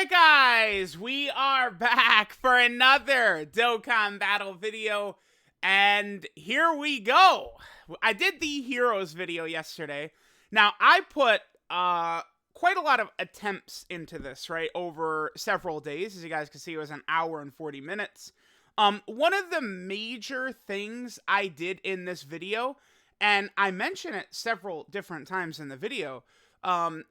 Alright guys, we are back for another Dokkan battle video, and here we go. I did the heroes video yesterday. Now, I put quite a lot of attempts into this, right, over several days. As you guys can see, it was an hour and 40 minutes. One of the major things I did in this video, and I mention it several different times in the video,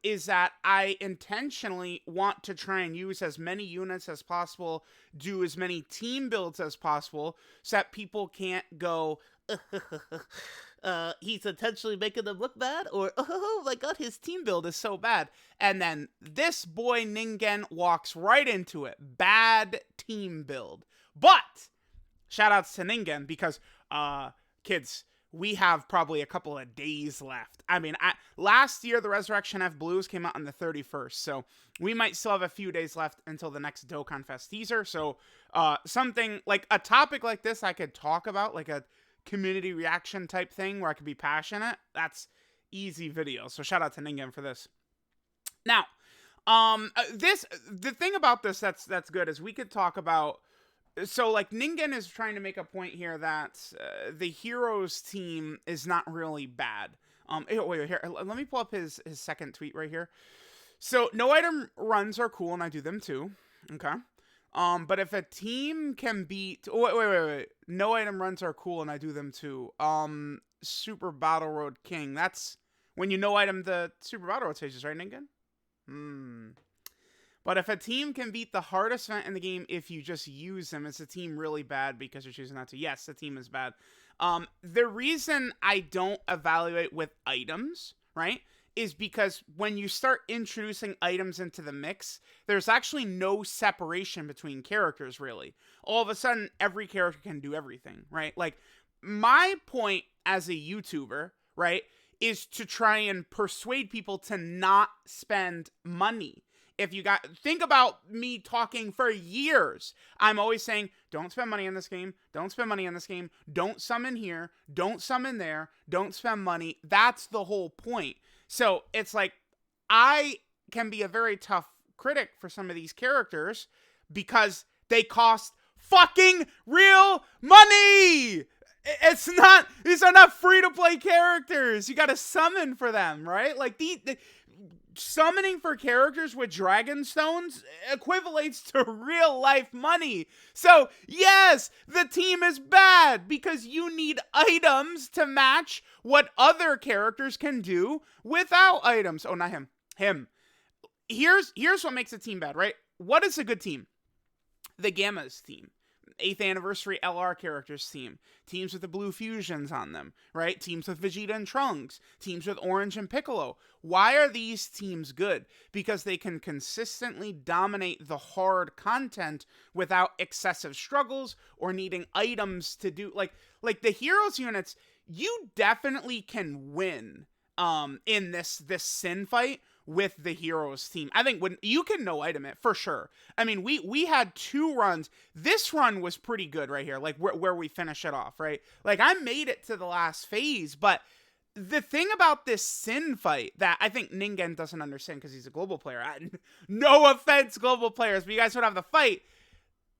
is that I intentionally want to try and use as many units as possible, do as many team builds as possible, so that people can't go, he's intentionally making them look bad, or, oh my god, his team build is so bad. And then this boy Ningen walks right into it. Bad team build. But, shoutouts to Ningen, because, kids, we have probably a couple of days left. I mean, last year, the Resurrection F Blues came out on the 31st, so we might still have a few days left until the next Dokkan Fest teaser. So, something, like, a topic like this I could talk about, like a community reaction type thing where I could be passionate, that's easy video. So, shout out to Ningen for this. Now, the thing about this that's good is we could talk about. So, like, Ningen is trying to make a point here that the heroes team is not really bad. Wait, here, let me pull up his second tweet right here. So, no item runs are cool, and I do them too. Okay. But if a team can beat... Oh, wait. No item runs are cool, and I do them too. Super Battle Road King. That's when you no item the Super Battle Road stages, right, Ningen? But if a team can beat the hardest event in the game if you just use them, is the team really bad because you're choosing not to? Yes, the team is bad. The reason I don't evaluate with items, right, is because when you start introducing items into the mix, there's actually no separation between characters, really. All of a sudden, every character can do everything, right? Like, my point as a YouTuber, right, is to try and persuade people to not spend money. If you think about me talking for years, I'm always saying, don't spend money on this game, don't spend money on this game, don't summon here, don't summon there, don't spend money. That's the whole point. So it's like, I can be a very tough critic for some of these characters because they cost fucking real money. It's not, these are not free-to-play characters. You gotta summon for them, right? Like, the summoning for characters with dragon stones equivalates to real life money. So, yes, the team is bad because you need items to match what other characters can do without items. Oh, not him. Him. Here's what makes a team bad, right? What is a good team? The Gamma's team. 8th anniversary LR characters team. Teams with the blue fusions on them, right? Teams with Vegeta and Trunks. Teams with Orange and Piccolo. Why are these teams good? Because they can consistently dominate the hard content without excessive struggles or needing items to do, like the heroes units, you definitely can win in this Sin fight with the heroes team. I think when you can no item it for sure. I mean, we had 2 runs. This run was pretty good right here, like where we finish it off, right? Like, I made it to the last phase, but the thing about this Sin fight that I think Ningen doesn't understand because he's a global player. No offense, global players, but you guys would have the fight.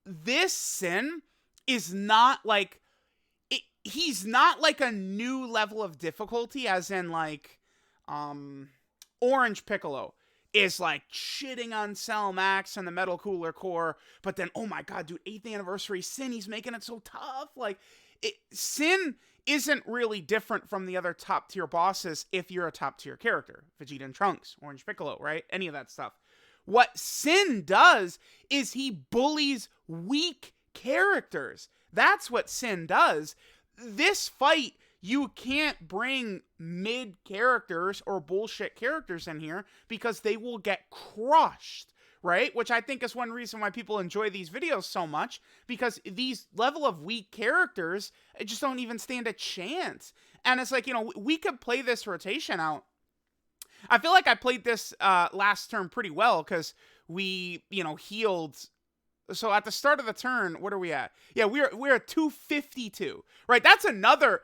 This Sin is not like he's not like a new level of difficulty, as in like Orange Piccolo is like shitting on Cell Max and the Metal Cooler Core, but then, oh my god, dude, 8th anniversary Sin, he's making it so tough. Like, Sin isn't really different from the other top tier bosses if you're a top tier character. Vegeta and Trunks, Orange Piccolo, right? Any of that stuff. What Sin does is he bullies weak characters. That's what Sin does. This fight, you can't bring mid characters or bullshit characters in here because they will get crushed, right? Which I think is one reason why people enjoy these videos so much, because these level of weak characters just don't even stand a chance. And it's like, you know, we could play this rotation out. I feel like I played this last turn pretty well because we, you know, healed. So at the start of the turn, what are we at? Yeah, we're at 252, right? That's another...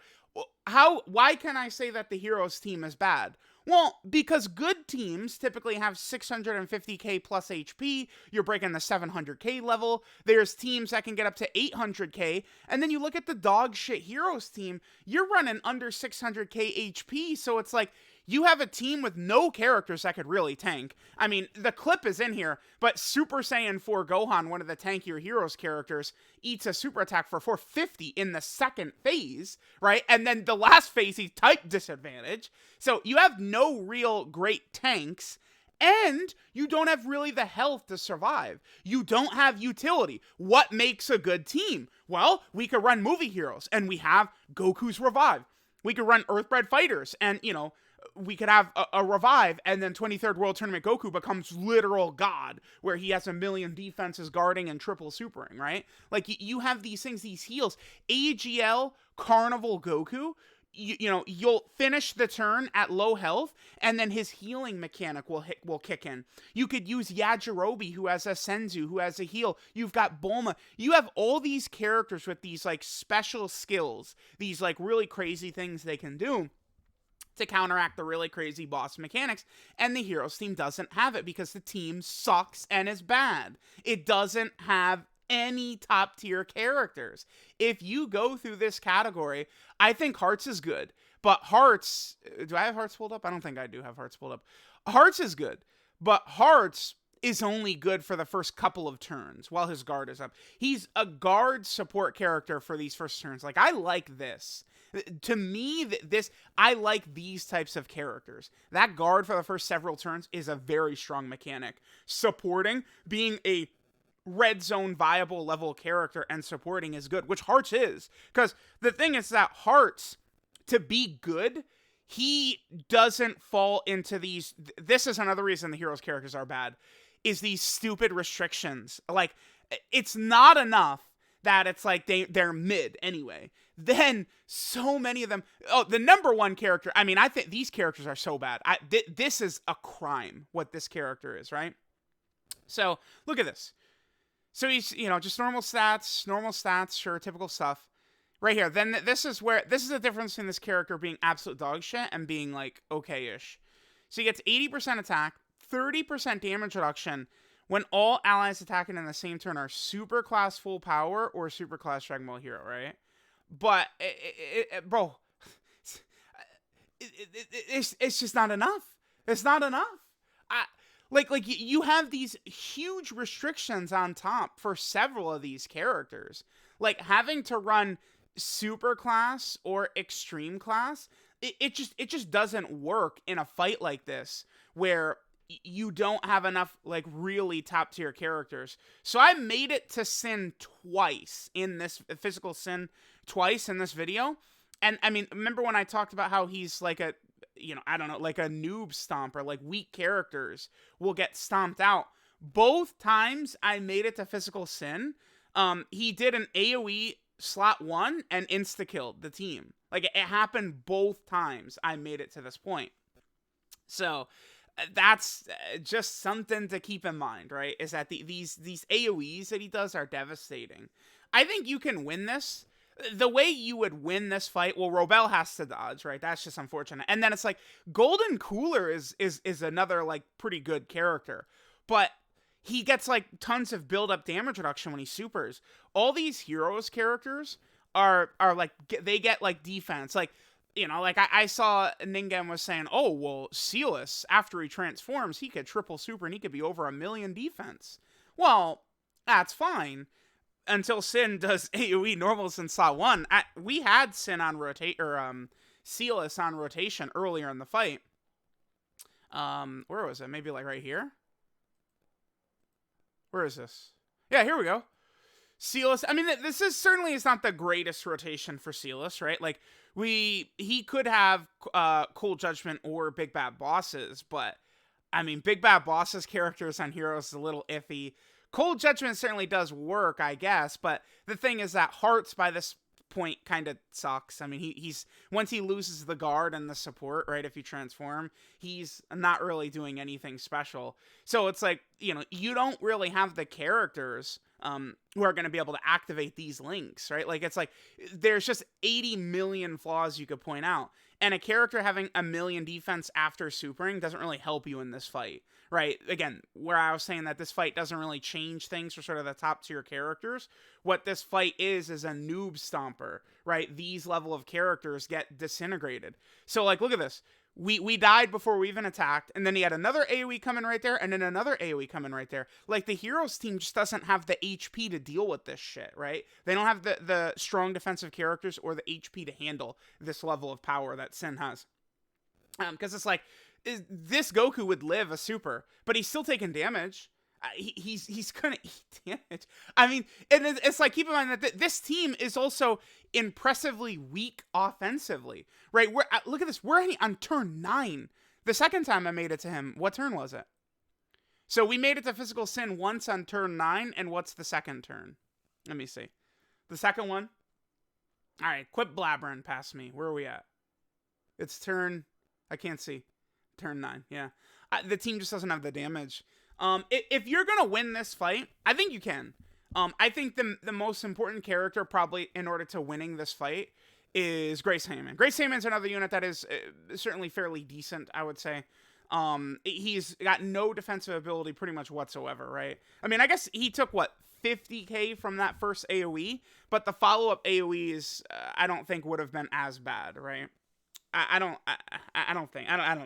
why can I say that the heroes team is bad? Well, because good teams typically have 650k plus HP, you're breaking the 700k level. There's teams that can get up to 800k, and then you look at the dog shit Heroes team, you're running under 600k HP, so it's like, you have a team with no characters that could really tank. I mean, the clip is in here, but Super Saiyan 4 Gohan, one of the tankier Heroes characters, eats a super attack for 450 in the second phase, right? And then the last phase, he type disadvantage. So you have no real great tanks, and you don't have really the health to survive. You don't have utility. What makes a good team? Well, we could run movie heroes, and we have Goku's Revive. We could run Earthbred Fighters, and, you know, we could have a revive, and then 23rd World Tournament Goku becomes literal god, where he has 1 million defenses guarding and triple supering, right? Like, you have these things, these heals. AGL Carnival Goku, you know, you'll finish the turn at low health, and then his healing mechanic will kick in. You could use Yajirobe, who has a Senzu, who has a heal. You've got Bulma. You have all these characters with these, like, special skills, these, like, really crazy things they can do to counteract the really crazy boss mechanics, and the Heroes team doesn't have it because the team sucks and is bad. It doesn't have any top tier characters. If you go through this category, I think Hearts is good, but Hearts, do I have Hearts pulled up? I don't think I do have Hearts pulled up. Hearts is good, but Hearts is only good for the first couple of turns while his guard is up. He's a guard support character for these first turns. Like, I like this. To me, I like these types of characters. That guard for the first several turns is a very strong mechanic. Supporting, being a red zone viable level character and supporting is good, which Hearts is. Because the thing is that Hearts, to be good, he doesn't fall into these. This is another reason the Heroes characters are bad, is these stupid restrictions. Like, it's not enough that it's like they're mid anyway. Then so many of them. Oh, the number one character. I mean, I think these characters are so bad. This is a crime. What this character is, right? So look at this. So he's, you know, just normal stats, sure, typical stuff. Right here. Then this is the difference in this character being absolute dog shit and being like okay-ish. So he gets 80% attack, 30% damage reduction when all allies attacking in the same turn are super class full power or super class Dragon Ball Hero, right? But, bro, it's just not enough. It's not enough. Like you have these huge restrictions on top for several of these characters. Like, having to run super class or extreme class, it just doesn't work in a fight like this where you don't have enough, like, really top tier characters. So I made it to Sin twice in this physical Sin twice in this video. And I mean, remember when I talked about how he's like a, you know, I don't know, like a noob stomper, like weak characters will get stomped out. Both times I made it to physical Sin, he did an AoE slot 1 and insta-killed the team. Like, it happened both times I made it to this point. So that's just something to keep in mind, right? Is that these AoEs that he does are devastating. I think you can win this. The way you would win this fight, well, Robel has to dodge, right? That's just unfortunate. And then it's like, Golden Cooler is another, like, pretty good character. But he gets, like, tons of build-up damage reduction when he supers. All these Heroes characters are like, they get, like, defense. Like, you know, like, I saw Ningen was saying, oh, well, Silas, after he transforms, he could triple super and he could be over 1 million defense. Well, that's fine. Until Sin does AoE normals in slot 1. We had Sin on Silas on rotation earlier in the fight. Where was it? Maybe like right here? Where is this? Yeah, here we go. Silas, I mean, this is certainly is not the greatest rotation for Silas, right? Like, he could have Cold Judgment or Big Bad Bosses, but, I mean, Big Bad Bosses characters on Heroes is a little iffy. Cold Judgment certainly does work, I guess, but the thing is that Hearts by this point kind of sucks. I mean, he's once he loses the guard and the support, right, if you transform, he's not really doing anything special. So it's like, you know, you don't really have the characters who are going to be able to activate these links, right? Like, it's like, there's just 80 million flaws you could point out. And a character having a million defense after supering doesn't really help you in this fight, right? Again, where I was saying that this fight doesn't really change things for sort of the top tier characters. What this fight is a noob stomper, right? These level of characters get disintegrated. So like, look at this. We died before we even attacked, and then he had another AoE coming right there, and then another AoE coming right there. Like, the Heroes team just doesn't have the HP to deal with this shit, right? They don't have the strong defensive characters or the HP to handle this level of power that Sin has. Because it's like, this Goku would live a super, but he's still taking damage. He's gonna eat damage. I mean, and it's like, keep in mind that this team is also impressively weak offensively, right? Look at this. We're on turn 9. The second time I made it to him, what turn was it? So we made it to Physical Sin once on turn 9, and what's the second turn? Let me see. The second one? All right, quit blabbering past me. Where are we at? It's turn... I can't see. Turn 9, yeah. The team just doesn't have the damage. If you're going to win this fight, I think you can. I think the most important character probably in order to winning this fight is Grace Heyman. Grace Heyman's another unit that is certainly fairly decent, I would say. He's got no defensive ability pretty much whatsoever, right? I mean, I guess he took, 50k from that first AoE, but the follow-up AoEs, I don't think would have been as bad, right? I don't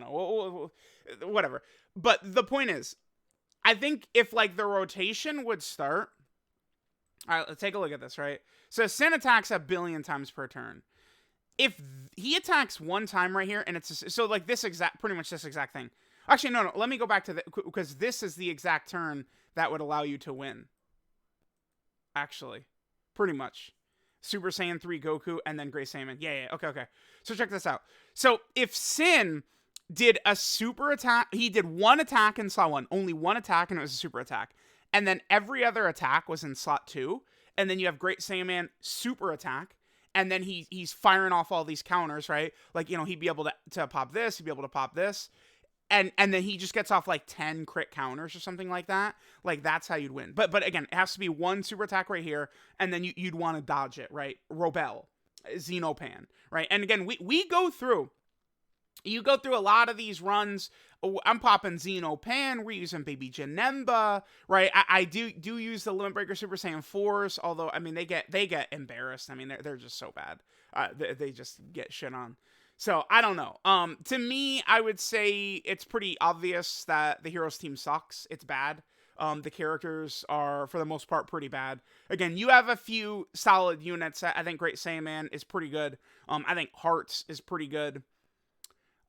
know. Whatever. But the point is, I think if, like, the rotation would start... All right, let's take a look at this, right? So Sin attacks 1 billion times per turn. If he attacks one time right here, and it's... So, like, pretty much this exact thing. Actually, no. Let me go back to because this is the exact turn that would allow you to win. Actually. Pretty much. Super Saiyan 3 Goku, and then Grace Heyman. Yeah. Okay. So check this out. So if Sin did a super attack, he did one attack in slot 1, only one attack, and it was a super attack. And then every other attack was in slot 2, and then you have Great Saiyaman super attack, and then he's firing off all these counters, right? Like, he'd be able to pop this, he'd be able to pop this, and then he just gets off like 10 crit counters or something like that. Like, that's how you'd win. But again, it has to be one super attack right here, and then you'd want to dodge it, right? Robel, Xenopan, right? And again, we go through... You go through a lot of these runs. I'm popping Xenopan. We're using Baby Janemba, right? I do use the Limit Breaker Super Saiyan 4s, although, I mean, they get embarrassed. I mean, they're just so bad. They just get shit on. So, I don't know. To me, I would say it's pretty obvious that the Heroes team sucks. It's bad. The characters are, for the most part, pretty bad. Again, you have a few solid units. I think Great Saiyaman is pretty good. I think Hearts is pretty good.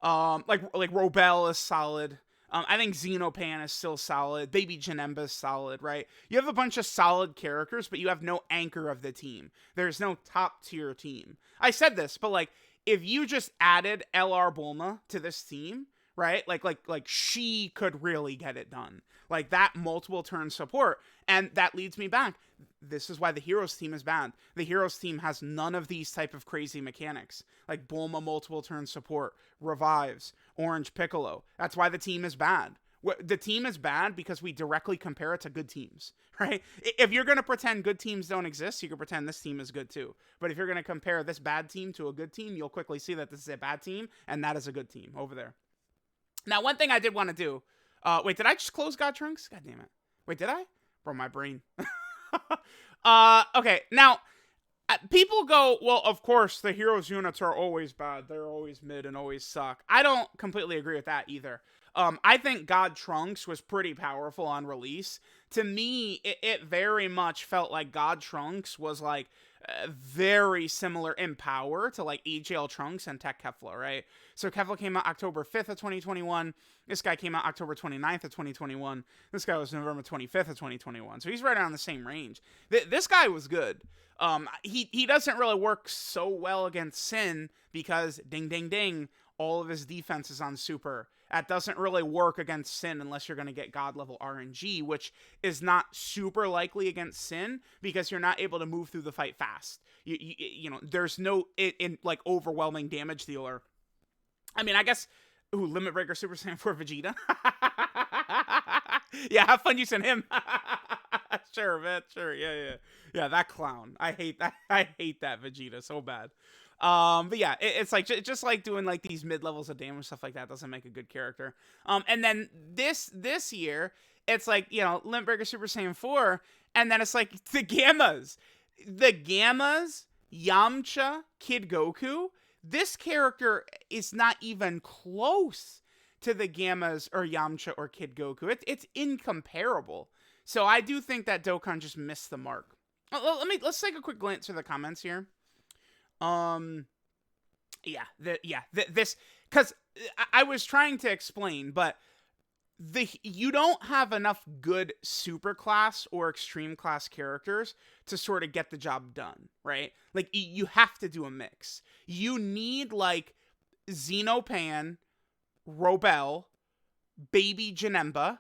Like Robel is solid. I think Xenopan is still solid. Baby Janemba is solid, right? You have a bunch of solid characters, but you have no anchor of the team. There's no top tier team. I said this, but like, if you just added LR Bulma to this team, right? Like she could really get it done. Like that multiple turn support. And that leads me back. This is why the Heroes team is bad. The Heroes team has none of these type of crazy mechanics. Like Bulma multiple turn support, revives, Orange Piccolo. That's why the team is bad. The team is bad because we directly compare it to good teams, right? If you're going to pretend good teams don't exist, you can pretend this team is good too. But if you're going to compare this bad team to a good team, you'll quickly see that this is a bad team, and that is a good team over there. Now, one thing I did want to do... wait, did I just close God Trunks? God damn it. Wait, did I? Bro, my brain. Okay, now... people go, well, of course, the Heroes units are always bad. They're always mid and always suck. I don't completely agree with that either. I think God Trunks was pretty powerful on release. To me, it very much felt like God Trunks was like very similar in power to like AGL Trunks and Tech Kefla, right? So Kefla came out October 5th of 2021. This guy came out October 29th of 2021. This guy was November 25th of 2021. So he's right around the same range. This guy was good. He doesn't really work so well against Sin because ding, ding, ding, all of his defense is on super. That doesn't really work against Sin unless you're going to get God level RNG, which is not super likely against Sin because you're not able to move through the fight fast. You know, there's no like overwhelming damage dealer. I mean, I guess, Limit Breaker Super Saiyan 4 Vegeta. Yeah, have fun using him. Sure, man. Sure. Yeah, that clown. I hate that. I hate that Vegeta so bad. But yeah, it's like just like doing like these mid levels of damage stuff like that doesn't make a good character. And then this year it's like, you know, Limburger Super Saiyan 4, and then it's like the Gammas, Yamcha, Kid Goku. This character is not even close to the Gammas or Yamcha or Kid Goku. It's incomparable. So I do think that Dokkan just missed the mark. Let's take a quick glance through the comments here. This, because I was trying to explain, but you don't have enough good super class or extreme class characters to sort of get the job done, right? Like, you have to do a mix. You need like Xenopan, Robel, Baby Janemba,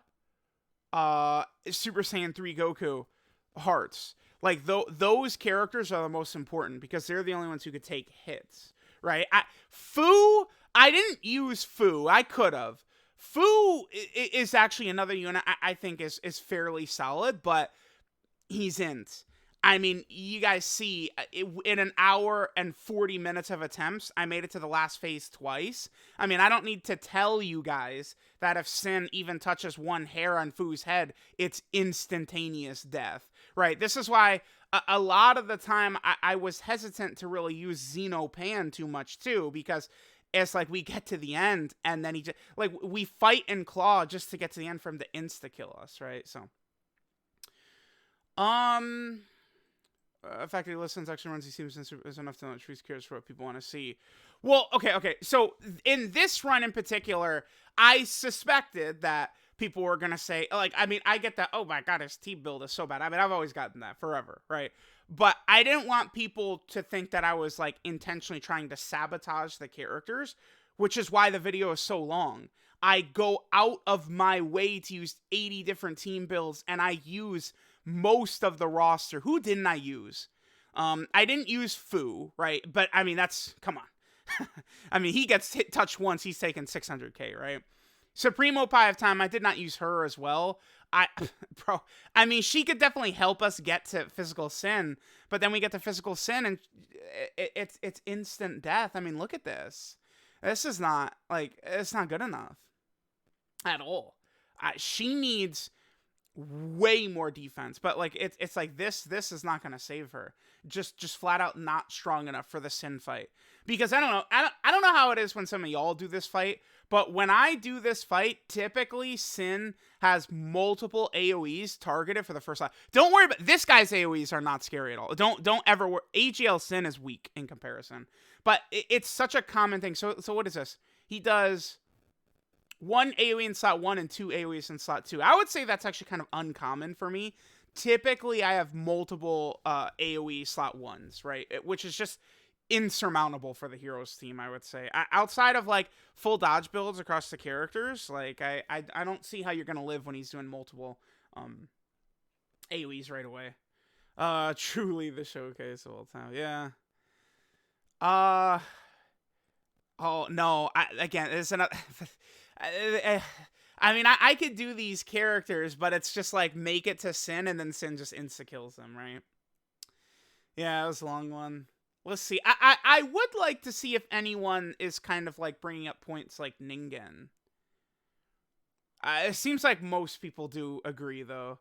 Super Saiyan 3 Goku, Hearts. Like, those characters are the most important because they're the only ones who could take hits, right? Fu, I didn't use Fu. I could have. Fu is actually another unit I think is fairly solid, but he's int. I mean, you guys see, in an hour and 40 minutes of attempts, I made it to the last phase twice. I mean, I don't need to tell you guys that if Sin even touches one hair on Fu's head, it's instantaneous death, right? This is why a lot of the time I was hesitant to really use Xenopan too much too, because it's like we get to the end and then he just, like, we fight and claw just to get to the end for him to insta-kill us, right? So, fact that he listens, actually runs, he seems is enough to know Trees cares for what people want to see. Well, okay. So in this run in particular, I suspected that people were going to say, like, I mean, I get that, oh my god, his team build is so bad. I mean, I've always gotten that forever, right? But I didn't want people to think that I was, like, intentionally trying to sabotage the characters, which is why the video is so long. I go out of my way to use 80 different team builds, and I use most of the roster. Who didn't I use? I didn't use Fu, right? But, I mean, that's, come on. I mean, he gets touched once, he's taking 600k, right? Supremo Pie of Time, I did not use her as well. I mean, she could definitely help us get to Physical Sin, but then we get to Physical Sin and it's instant death. I mean, look at this. This is not, like, it's not good enough at all. She needs way more defense, but like it's like this is not gonna save her. Just flat out not strong enough for the Sin fight. Because I don't know how it is when some of y'all do this fight, but when I do this fight, typically Sin has multiple AoEs targeted for the first line. Don't worry about this guy's AoEs are not scary at all. Don't ever worry. AGL Sin is weak in comparison, but it's such a common thing. So what is this? He does 1 AoE in slot 1 and 2 AoEs in slot 2. I would say that's actually kind of uncommon for me. Typically, I have multiple AoE slot 1s, right? Which is just insurmountable for the Heroes team, I would say. Outside of, like, full dodge builds across the characters, like, I don't see how you're going to live when he's doing multiple AoEs right away. Truly the showcase of all time. Yeah. Oh, no. Again, it's another... I mean, I could do these characters, but it's just like make it to Sin and then Sin just insta-kills them, right? Yeah, it was a long one. Let's see. I would like to see if anyone is kind of like bringing up points like Ningen. It seems like most people do agree, though.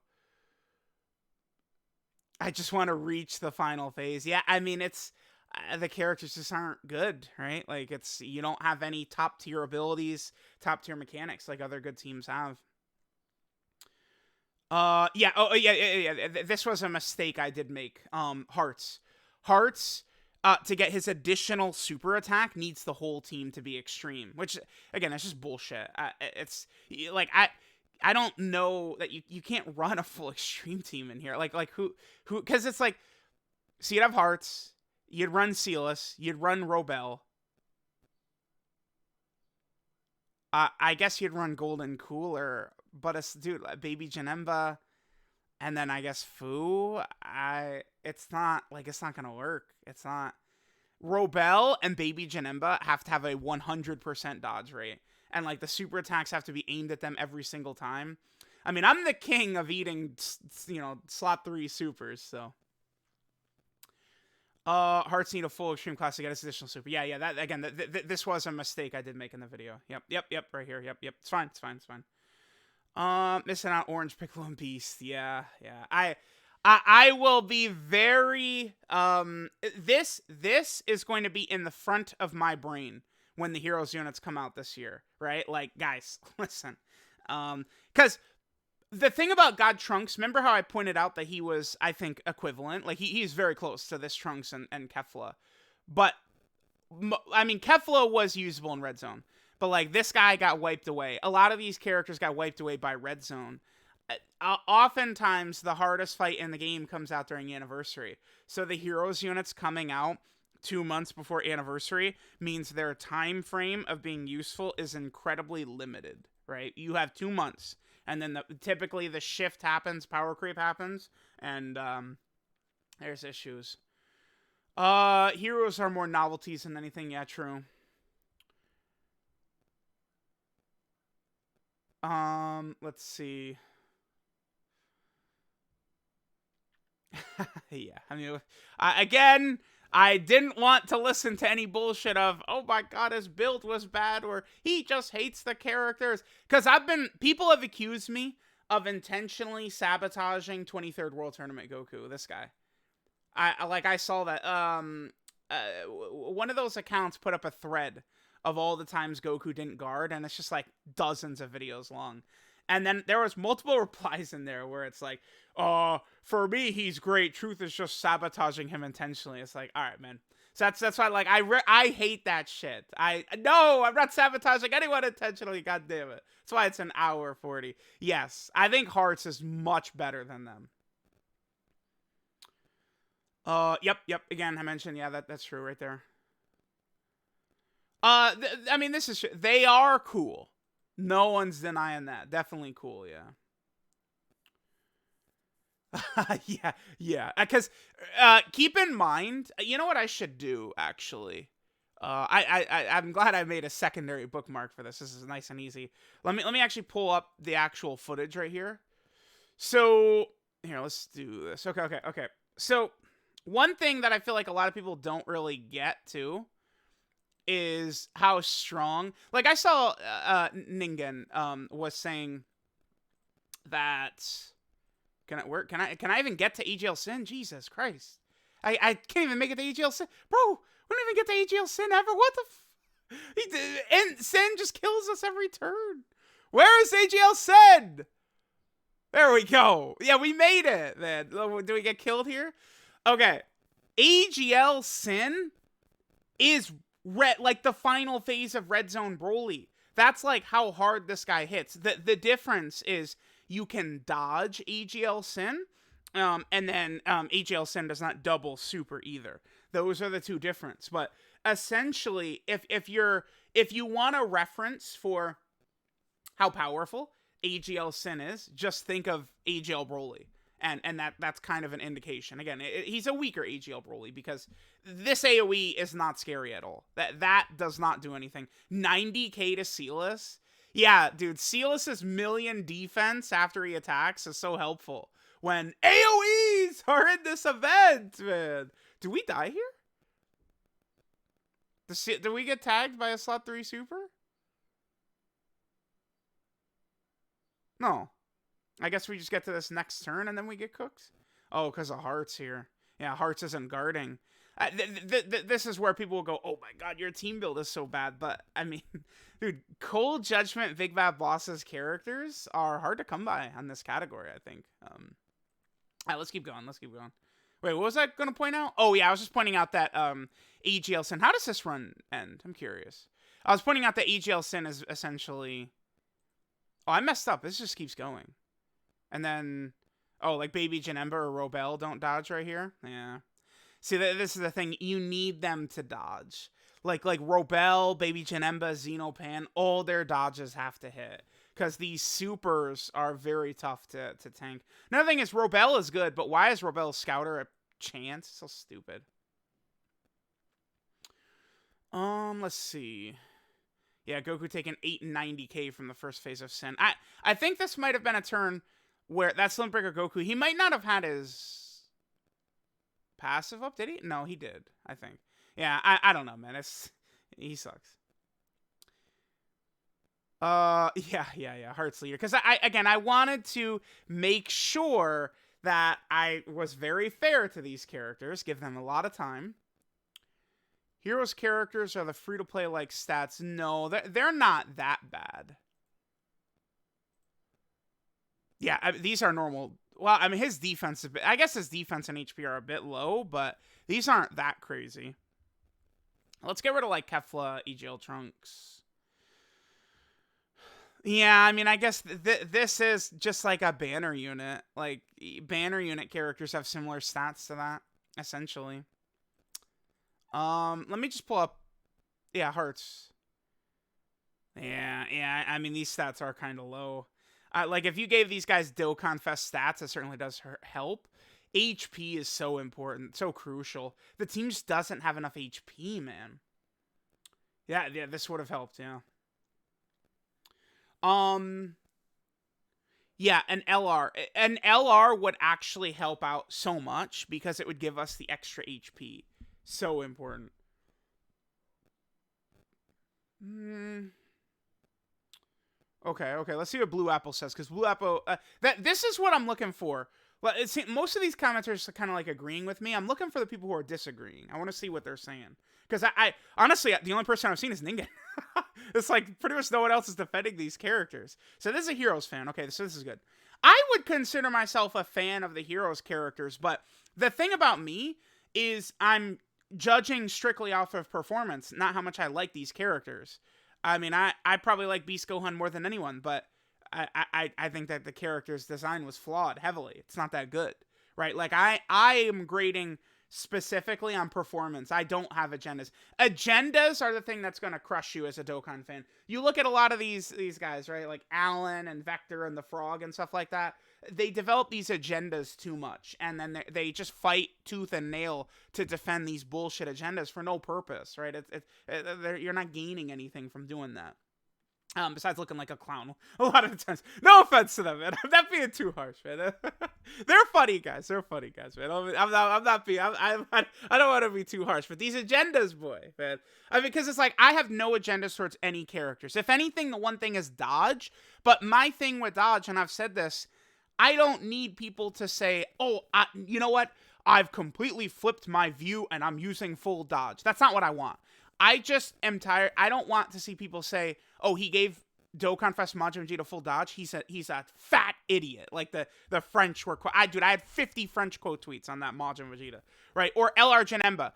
I just want to reach the final phase. Yeah, I mean, it's... the characters just aren't good, right? Like, it's, you don't have any top tier abilities, top tier mechanics like other good teams have. Yeah. Oh, yeah. This was a mistake I did make. Hearts, to get his additional super attack needs the whole team to be extreme, which again, that's just bullshit. It's like, I don't know that you can't run a full extreme team in here. Like who, cause it's like, so you'd have Hearts, you'd run Sealess, you'd run Robel. I guess you'd run Golden Cooler, but it's, dude, Baby Janemba, and then I guess Fu. It's not gonna work. It's not. Robel and Baby Janemba have to have a 100% dodge rate, and like the super attacks have to be aimed at them every single time. I mean, I'm the king of eating, slot 3 supers, so. Hearts need a full extreme class to get its additional super. Yeah. That again. This was a mistake I did make in the video. Yep. Right here. Yep. It's fine. Missing out Orange Piccolo and Beast. Yeah. I will be very this is going to be in the front of my brain when the Heroes units come out this year, right? Like, guys, listen. Cuz the thing about God Trunks, remember how I pointed out that he was, I think, equivalent? Like, he's very close to this Trunks and Kefla. But, I mean, Kefla was usable in Red Zone. But, like, this guy got wiped away. A lot of these characters got wiped away by Red Zone. Oftentimes, the hardest fight in the game comes out during Anniversary. So the Heroes units coming out 2 months before Anniversary means their time frame of being useful is incredibly limited, right? You have 2 months. And then typically the shift happens, power creep happens, and there's issues. Heroes are more novelties than anything. Yeah, true. Let's see. Yeah, I mean, again, I didn't want to listen to any bullshit of, oh my god, his build was bad, or he just hates the characters. Because people have accused me of intentionally sabotaging 23rd World Tournament Goku, this guy. I saw that, one of those accounts put up a thread of all the times Goku didn't guard, and it's just like dozens of videos long. And then there was multiple replies in there where it's like, for me, he's great. Truth is just sabotaging him intentionally. It's like, all right, man. So that's why, like, I hate that shit. No, I'm not sabotaging anyone intentionally. God damn it. That's why it's an hour 40. Yes, I think Hearts is much better than them. Yep. Again, I mentioned, yeah, that's true right there. I mean, this is they are cool. No one's denying that. Definitely cool, yeah. Yeah. Because keep in mind, you know what I should do, actually? I'm glad I made a secondary bookmark for this. This is nice and easy. Let me actually pull up the actual footage right here. So, here, let's do this. Okay. So, one thing that I feel like a lot of people don't really get to is how strong, like I saw Ningen was saying that can I even get to EGL Sin? Jesus Christ, I can't even make it to EGL Sin, bro. We don't even get to EGL Sin ever. What the and Sin just kills us every turn. Where is AGL Sin? There we go. Yeah, we made it, man. Do we get killed here? Okay, AGL Sin is like the final phase of Red Zone Broly. That's like how hard this guy hits. The difference is you can dodge AGL Sin, and then AGL Sin does not double super either. Those are the two differences. But essentially, if you want a reference for how powerful AGL Sin is, just think of AGL Broly. And that's kind of an indication. Again, he's a weaker AGL Broly because this AoE is not scary at all. That does not do anything. 90k to Silas. Yeah, dude, Silas's million defense after he attacks is so helpful when AoEs are in this event, man. Do we die here? Did we get tagged by a slot 3 super? No. I guess we just get to this next turn and then we get cooked? Oh, because of Hearts here. Yeah, Hearts isn't guarding. This is where people will go, oh my god, your team build is so bad. But, I mean, dude, Cold Judgment, Big Bad Boss's characters are hard to come by on this category, I think. All right, let's keep going. Wait, what was I going to point out? Oh, yeah, I was just pointing out that AGL Sin. How does this run end? I'm curious. I was pointing out that AGL Sin is essentially... Oh, I messed up. This just keeps going. And then, oh, like Baby Janemba or Robel don't dodge right here? Yeah. See, this is the thing. You need them to dodge. Like Robel, Baby Janemba, Xenopan, all their dodges have to hit. Because these supers are very tough to tank. Another thing is, Robel is good, but why is Robel's Scouter a chance? So stupid. Let's see. Yeah, Goku taking 890k from the first phase of Sin. I think this might have been a turn where that's Limit Breaker Goku. He might not have had his... passive up? Did he? No, he did, I think. Yeah, I don't know, man. He sucks. Yeah, Hearts leader. Because I wanted to make sure that I was very fair to these characters, give them a lot of time. Heroes characters are the free-to-play like stats. No, they're not that bad. Yeah, these are normal. Well, I mean, his defense, I guess his defense and HP are a bit low, but these aren't that crazy. Let's get rid of, like, Kefla, EGL Trunks. Yeah, I mean, I guess this is just like a banner unit. Like, banner unit characters have similar stats to that, essentially. Let me just pull up. Yeah, Hearts. Yeah, I mean, these stats are kind of low. Like, if you gave these guys Dokkan Fest stats, it certainly does help. HP is so important, so crucial. The team just doesn't have enough HP, man. Yeah, this would have helped, yeah. Yeah, an LR. An LR would actually help out so much because it would give us the extra HP. So important. Okay, let's see what Blue Apple says, because Blue Apple, this is what I'm looking for. Well, most of these commenters are kind of like agreeing with me. I'm looking for the people who are disagreeing. I want to see what they're saying. Because I honestly, the only person I've seen is Ningen. It's like pretty much no one else is defending these characters. So this is a Heroes fan. Okay, so this is good. I would consider myself a fan of the Heroes characters, but the thing about me is I'm judging strictly off of performance, not how much I like these characters. I mean, I probably like Beast Gohan more than anyone, but I think that the character's design was flawed heavily. It's not that good, right? Like, I am grading specifically on performance. I don't have agendas. Agendas are the thing that's going to crush you as a Dokkan fan. You look at a lot of these guys, right? Like Alan and Vector and the Frog and stuff like that. They develop these agendas too much, and then they just fight tooth and nail to defend these bullshit agendas for no purpose, right? You're not gaining anything from doing that. Besides looking like a clown a lot of the times. No offense to them, man. I'm not being too harsh, man. They're funny guys. They're funny guys, man. I'm not being. I don't want to be too harsh, but these agendas, boy, man. I mean, because it's like I have no agendas towards any characters. If anything, the one thing is dodge. But my thing with dodge, and I've said this, I don't need people to say, "Oh, you know what? I've completely flipped my view and I'm using full dodge." That's not what I want. I just am tired. I don't want to see people say, "Oh, he gave Dokkan Fest Majin Vegeta full dodge. He's a fat idiot." Like the French were. I had 50 French quote tweets on that Majin Vegeta, right? Or LR Janemba.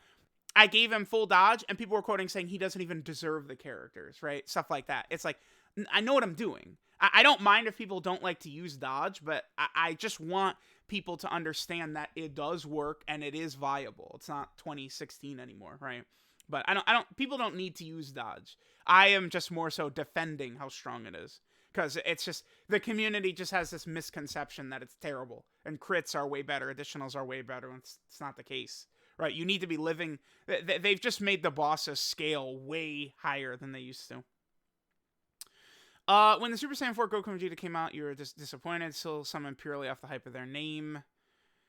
I gave him full dodge, and people were quoting saying he doesn't even deserve the characters, right? Stuff like that. It's like, I know what I'm doing. I don't mind if people don't like to use dodge, but I just want people to understand that it does work and it is viable. It's not 2016 anymore, right? But people don't need to use dodge. I am just more so defending how strong it is. Because it's just, the community just has this misconception that it's terrible. And crits are way better, additionals are way better, and it's not the case. Right? You need to be living, they've just made the bosses scale way higher than they used to. When the Super Saiyan 4 Goku and Vegeta came out, you were disappointed. Still summoned purely off the hype of their name.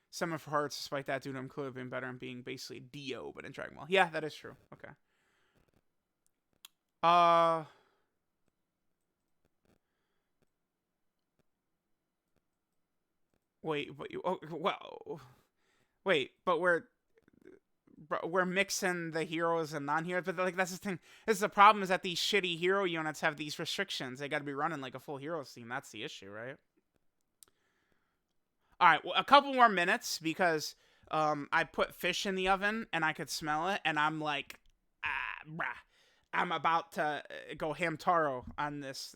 Summon for Hearts, despite that, due to him could have been better and being basically Dio, but in Dragon Ball. Yeah, that is true. Okay. Wait, but we're mixing the heroes and non-heroes, but like that's the thing. This is the problem, is that these shitty hero units have these restrictions. They got to be running like a full heroes team. That's the issue, right? All right, well, a couple more minutes, because I put fish in the oven and I could smell it, and I'm like, I'm about to go hamtaro on this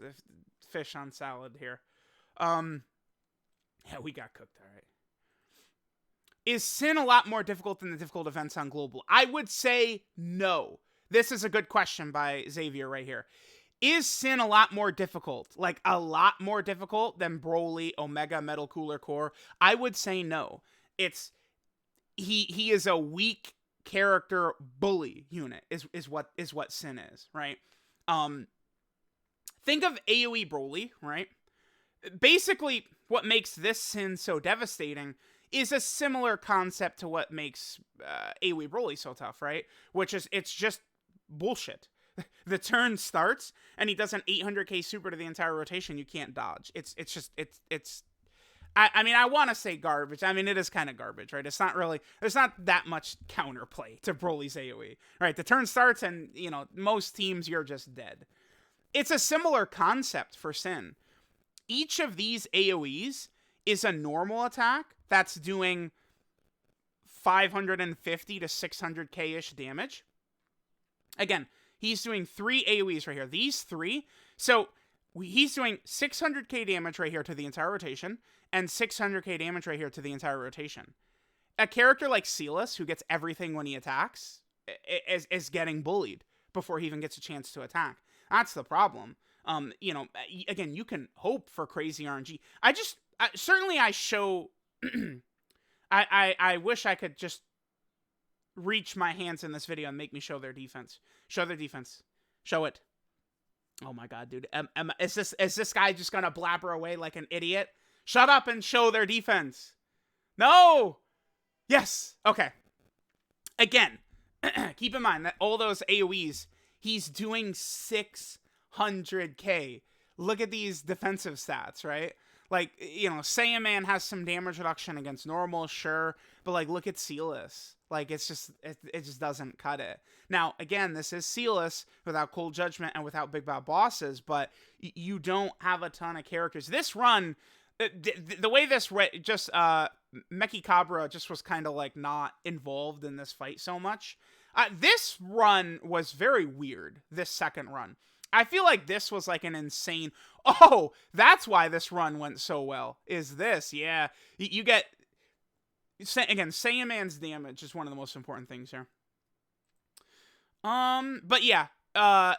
fish on salad here. Yeah, we got cooked, all right. Is Sin a lot more difficult than the difficult events on Global? I would say no. This is a good question by Xavier right here. Is Sin a lot more difficult? Like, a lot more difficult than Broly, Omega, Metal Cooler Core? I would say no. He is a weak character bully unit, is what Sin is, right? Think of AoE Broly, right? Basically, what makes this Sin so devastating is a similar concept to what makes AoE Broly so tough, right? Which is, it's just bullshit. The turn starts, and he does an 800k super to the entire rotation. You can't dodge. It's I mean, I want to say garbage. I mean, it is kind of garbage, right? It's not really, there's not that much counterplay to Broly's AoE, right? The turn starts, and, you know, most teams, you're just dead. It's a similar concept for Sin. Each of these AoEs is a normal attack that's doing 550 to 600k-ish damage. Again, he's doing 3 AoEs right here. These 3. So he's doing 600k damage right here to the entire rotation, and 600k damage right here to the entire rotation. A character like Silas, who gets everything when he attacks, is getting bullied before he even gets a chance to attack. That's the problem. You know, again, you can hope for crazy RNG. Certainly I show... I wish I could just reach my hands in this video and make me show their defense. Show their defense. Show it. Oh my god, dude. Is this guy just gonna blabber away like an idiot? Shut up and show their defense. No! Yes! Okay. Again, keep in mind that all those AoEs, he's doing 600k. Look at these defensive stats, right? Like, you know, Saiyaman has some damage reduction against normal, sure. But, like, look at Silas. Like, it's just, it just doesn't cut it. Now, again, this is Silas without Cold Judgment and without Big Bad Bosses, but you don't have a ton of characters. This run, the way this, just, Meki Cabra just was kind of, like, not involved in this fight so much. This run was very weird, this second run. I feel like this was like an insane... Oh, that's why this run went so well, is this. Yeah, you get... Again, Saiyaman's damage is one of the most important things here. But yeah, I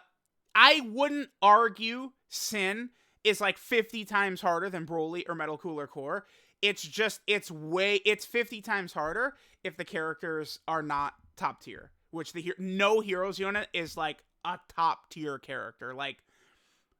wouldn't argue Sin is like 50 times harder than Broly or Metal Cooler Core. It's just, it's 50 times harder if the characters are not top tier. Which no Heroes unit is like a top tier character. Like,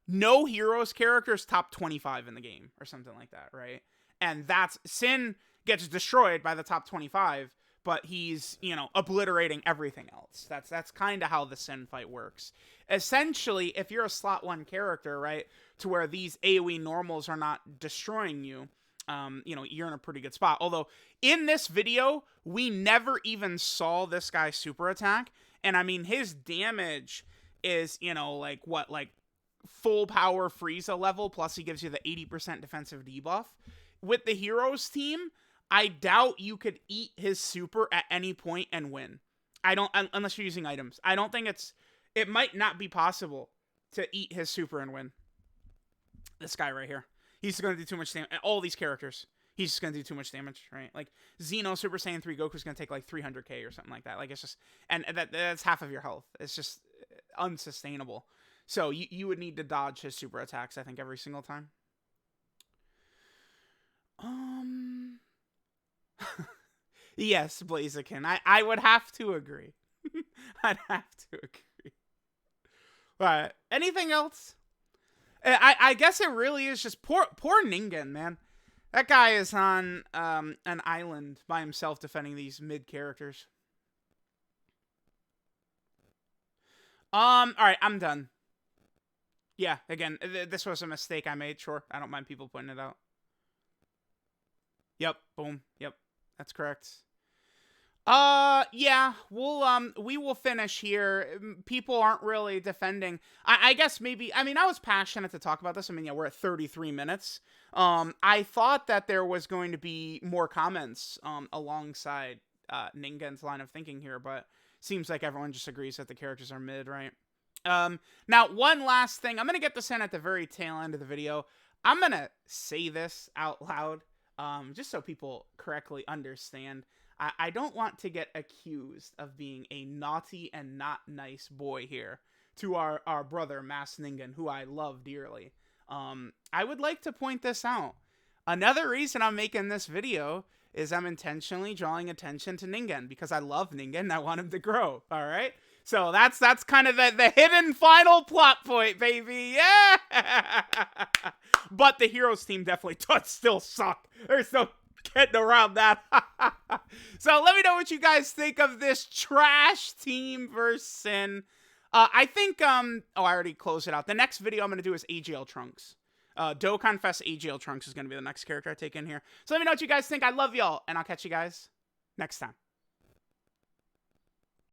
no Heroes characters top 25 in the game or something like that, right? And that's, Sin gets destroyed by the top 25, but he's, you know, obliterating everything else. That's kind of how the Sin fight works. Essentially, if you're a slot 1 character, right, to where these AoE normals are not destroying you, you know, you're in a pretty good spot. Although, in this video, we never even saw this guy's super attack. And, I mean, his damage is, you know, like, what, like, full power Frieza level, plus he gives you the 80% defensive debuff. With the Heroes team, I doubt you could eat his super at any point and win. Unless you're using items. I don't think it might not be possible to eat his super and win. This guy right here. He's going to do too much damage. All these characters, he's just going to do too much damage, right? Like, Xeno Super Saiyan 3 Goku's going to take like 300k or something like that. Like, it's just, and that's half of your health. It's just unsustainable. So you would need to dodge his super attacks, I think, every single time. Yes, Blaziken. I would have to agree. I'd have to agree. But anything else? I guess it really is just poor Ningen, man. That guy is on an island by himself defending these mid characters. All right, I'm done. Yeah, again, this was a mistake I made. Sure, I don't mind people pointing it out. Yep, boom. Yep, that's correct. Yeah, we will finish here. People aren't really defending. I guess maybe, I mean, I was passionate to talk about this. I mean, yeah, we're at 33 minutes. I thought that there was going to be more comments, alongside, Ningen's line of thinking here, but seems like everyone just agrees that the characters are mid, right? Now, one last thing. I'm gonna get this in at the very tail end of the video. I'm gonna say this out loud, just so people correctly understand. I don't want to get accused of being a naughty and not nice boy here to our brother, Mass Ningen, who I love dearly. I would like to point this out. Another reason I'm making this video is I'm intentionally drawing attention to Ningen, because I love Ningen and I want him to grow, alright? So that's kind of the hidden final plot point, baby, yeah! But the Heroes team definitely does still suck. There's no getting around that. So let me know what you guys think of this trash team versus Sin. I think, oh, I already closed it out. The next video I'm going to do is AGL Trunks. Dokkan Fest AGL Trunks is going to be the next character I take in here. So let me know what you guys think. I love y'all, and I'll catch you guys next time.